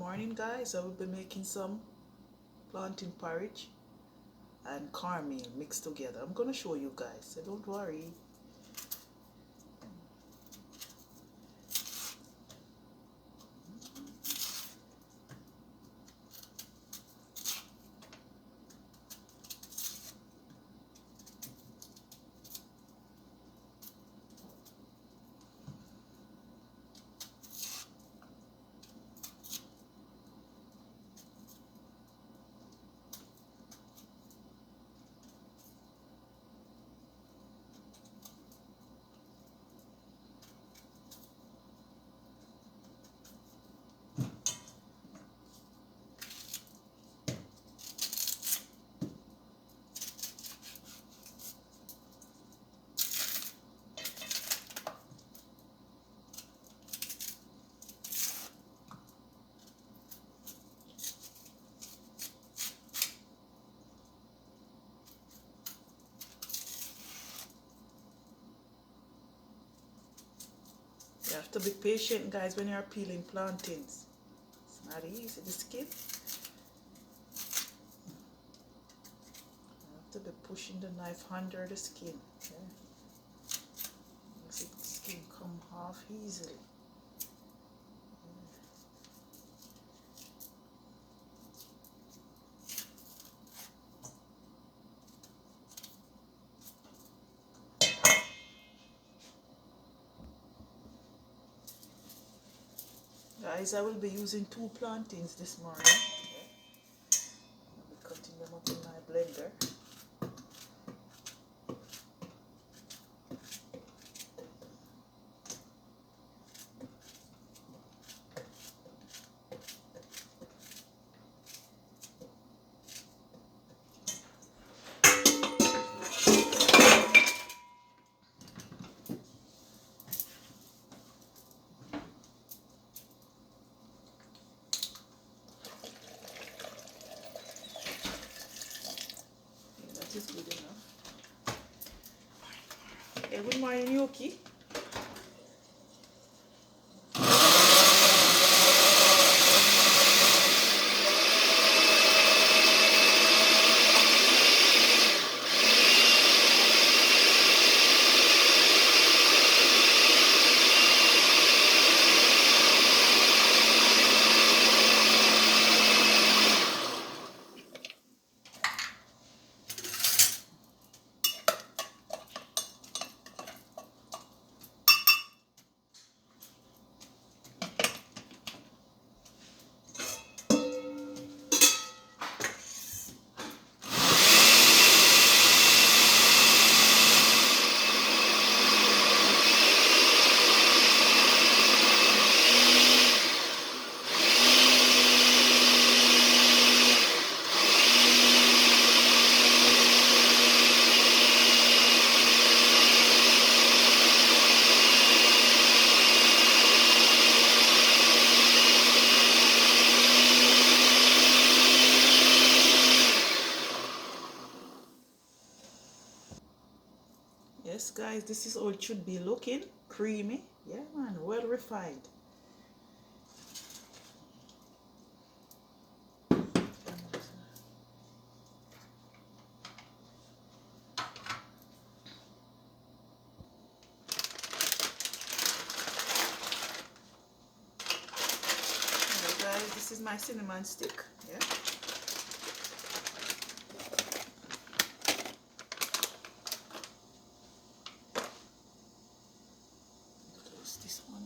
morning, guys. I will be making some plantain porridge and cornmeal mixed together. I'm gonna show you guys, so don't worry. You have to be patient, guys, when you're peeling plantains. It's not easy, the skin. You have to be pushing the knife under the skin. Okay? Makes the skin come off easily. Guys, I will be using 2 plantains this morning. Okay? I'll be cutting them up in my blender. That is good enough. Okay, good morning, Yuki. Yes, guys, this is how it should be looking. Creamy. Yeah, man, well refined. Okay, guys, this is my cinnamon stick. Yeah. Close this one.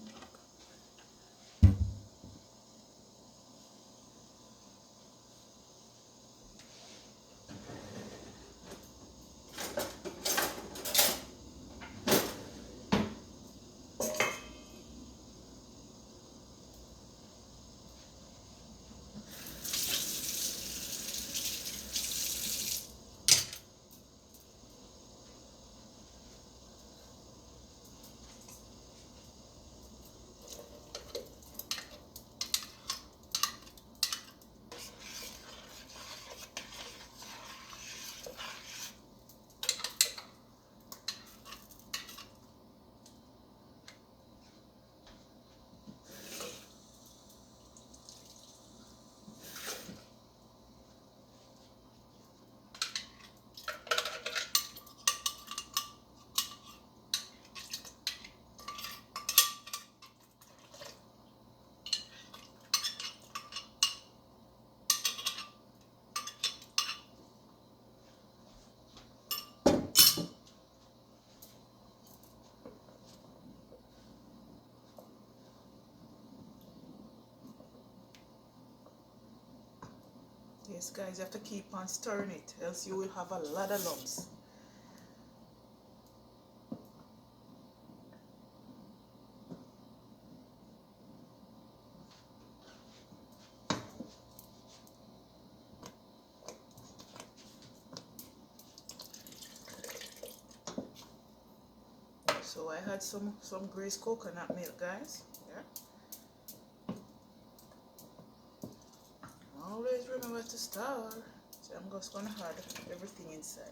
Yes, guys, you have to keep on stirring it, else you will have a lot of lumps. So I had some greased coconut milk, guys. Yeah. Always remember to stir. So I'm just gonna add everything inside.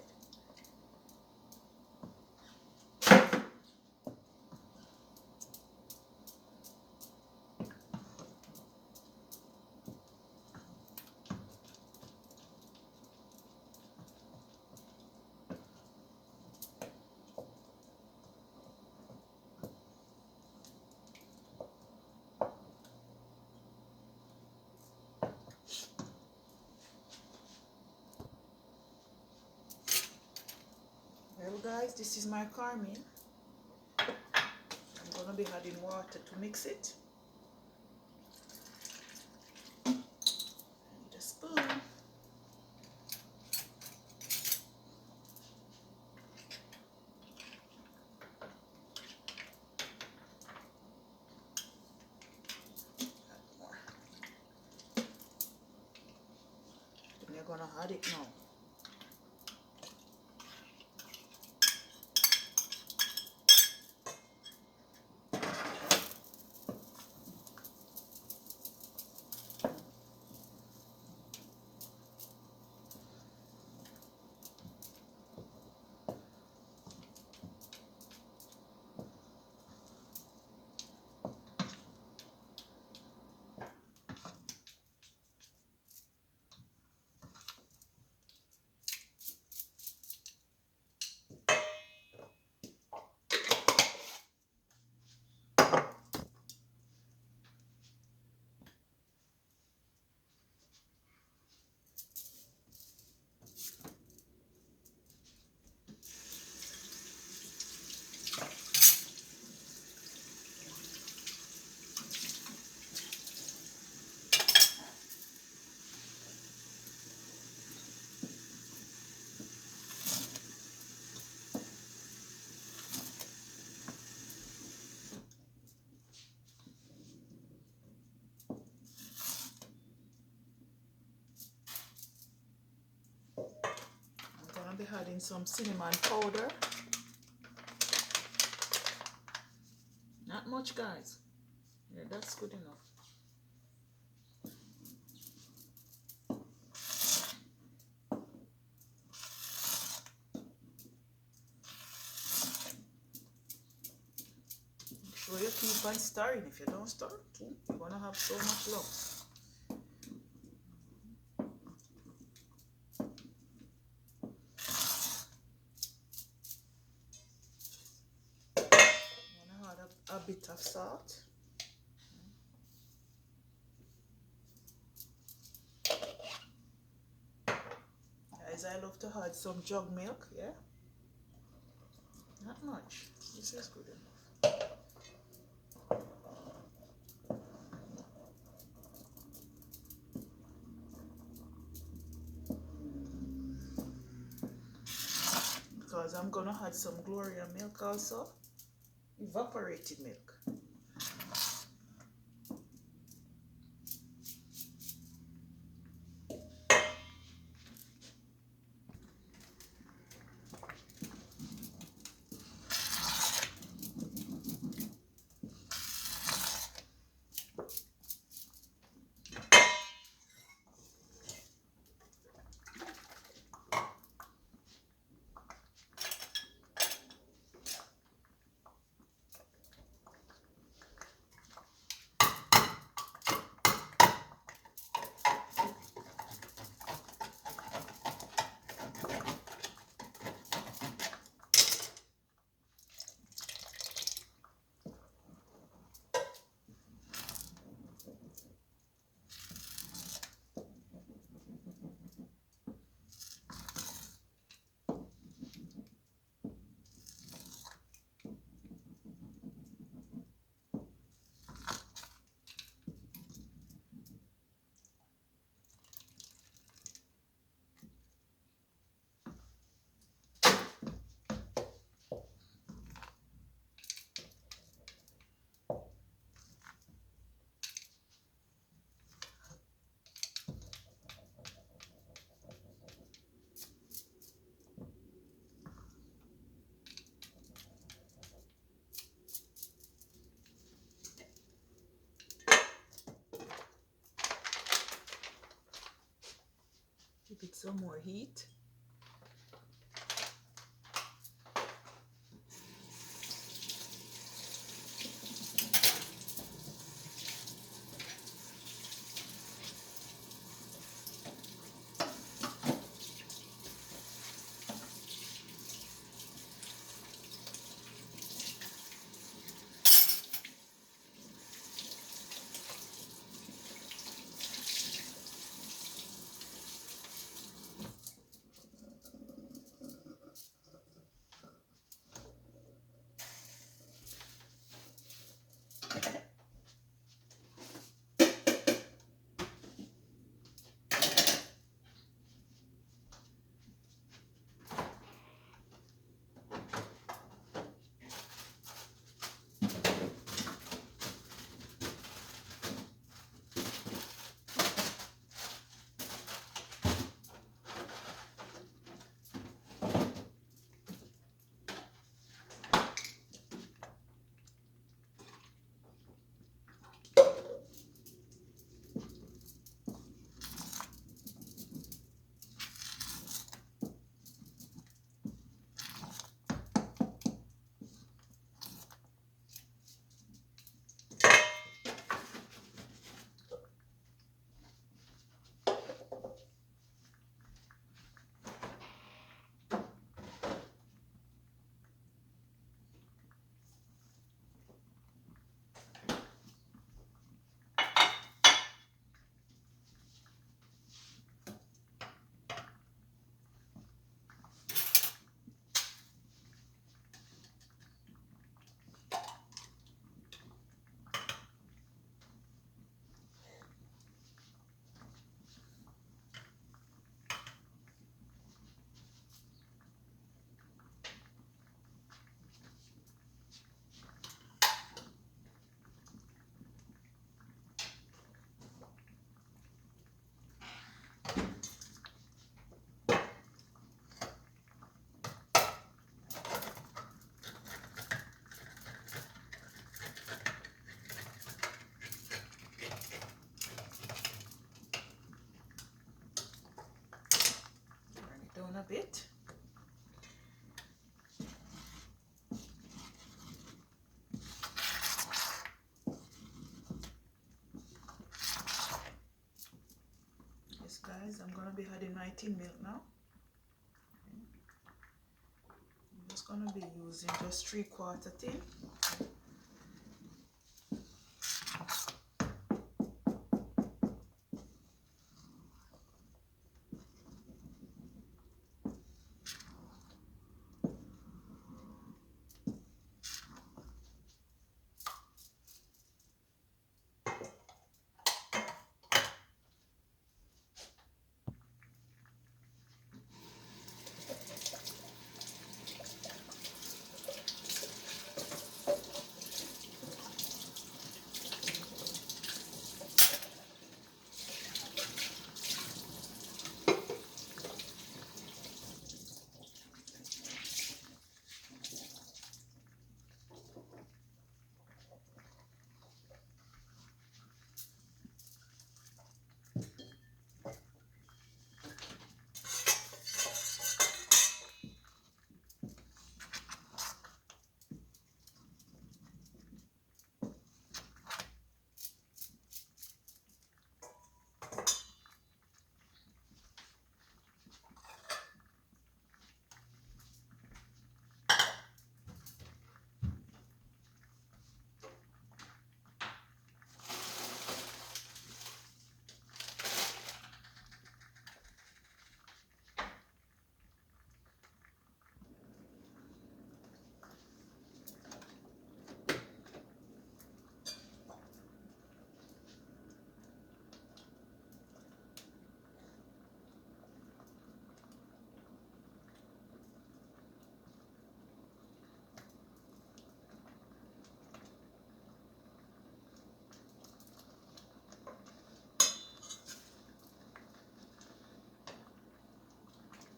Well, guys, this is my carmine. I'm gonna be adding water to mix it. I need a spoon. Add more. Then you're gonna add it now. I'm gonna be adding some cinnamon powder. Not much, guys. Yeah, that's good enough. Make sure you keep on stirring. If you don't stir, you're gonna have so much lumps. I'm gonna add a bit of salt. Guys, I love to add some jug milk, yeah? Not much. This is good enough. Because I'm gonna add some Gloria milk also. Evaporated milk. some more heat. Down a bit. Yes guys, I'm gonna be adding my tin milk now. I'm just gonna be using just 3/4 tin.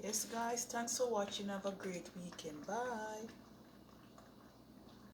Yes guys, thanks for watching. Have a great weekend. Bye.